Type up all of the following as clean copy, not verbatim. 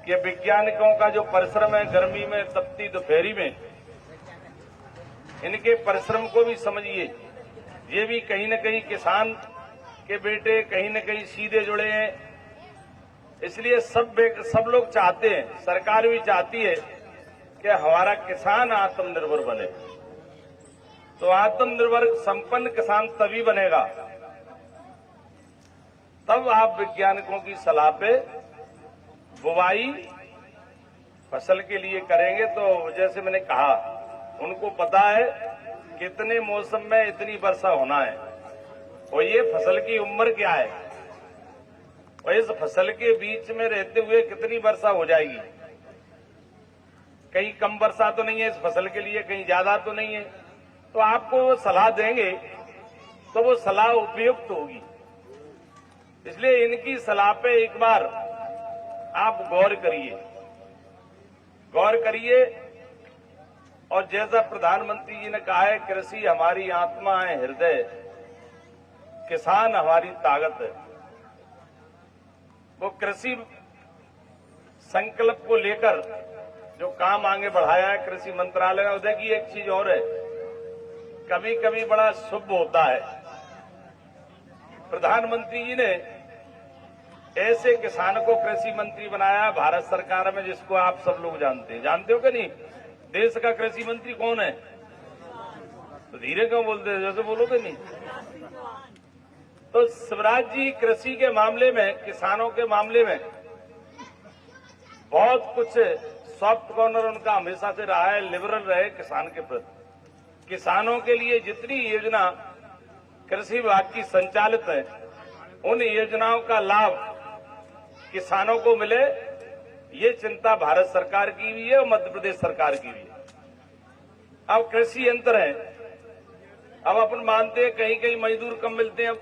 कि वैज्ञानिकों का जो परिश्रम है गर्मी में तपती दोपहरी में, इनके परिश्रम को भी समझिए। ये भी कहीं न कहीं किसान के बेटे कहीं न कहीं सीधे जुड़े हैं। इसलिए सब लोग चाहते हैं, सरकार भी चाहती है कि हमारा किसान आत्मनिर्भर बने। तो आत्मनिर्भर संपन्न किसान तभी बनेगा तब आप वैज्ञानिकों की सलाह पे बुवाई फसल के लिए करेंगे। तो जैसे मैंने कहा, उनको पता है कितने मौसम में इतनी वर्षा होना है और ये फसल की उम्र क्या है और इस फसल के बीच में रहते हुए कितनी वर्षा हो जाएगी। कहीं कम वर्षा तो नहीं है इस फसल के लिए, कहीं ज्यादा तो नहीं है। तो आपको वो सलाह देंगे तो वो सलाह उपयुक्त होगी। इसलिए इनकी सलाह पे एक बार आप गौर करिए। और जैसा प्रधानमंत्री जी ने कहा है, कृषि हमारी आत्मा है, हृदय, किसान हमारी ताकत है। वो कृषि संकल्प को लेकर जो काम आगे बढ़ाया है कृषि मंत्रालय ने। देखिए एक चीज और है, कभी कभी बड़ा शुभ होता है, प्रधानमंत्री जी ने ऐसे किसान को कृषि मंत्री बनाया भारत सरकार में जिसको आप सब लोग जानते हो कि नहीं? देश का कृषि मंत्री कौन है? तो धीरे क्यों बोलते हैं, जैसे बोलोगे नहीं। तो शिवराज जी कृषि के मामले में, किसानों के मामले में बहुत कुछ सॉफ्ट कॉर्नर उनका हमेशा से रहा है, लिबरल रहे किसान के प्रति। किसानों के लिए जितनी योजना कृषि विभाग की संचालित है, उन योजनाओं का लाभ किसानों को मिले, ये चिंता भारत सरकार की भी है और मध्य प्रदेश सरकार की भी है। अब कृषि यंत्र है, अब अपन मानते हैं कहीं कहीं मजदूर कम मिलते हैं अब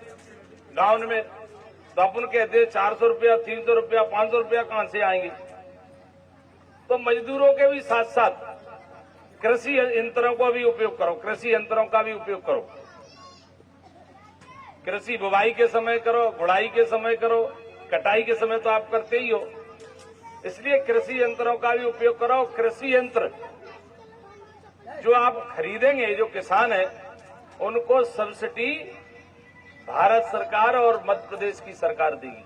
गांव में, तो अपन कहते हैं 400 रुपया, 300 रुपया, 500 रुपया कहां से आएंगे। तो मजदूरों के भी साथ साथ कृषि यंत्रों का भी उपयोग करो, कृषि यंत्रों का भी उपयोग करो। कृषि बुवाई के समय करो, गुड़ाई के समय करो, कटाई के समय तो आप करते ही हो। इसलिए कृषि यंत्रों का भी उपयोग करो। कृषि यंत्र जो आप खरीदेंगे, जो किसान है, उनको सब्सिडी भारत सरकार और मध्य प्रदेश की सरकार देगी।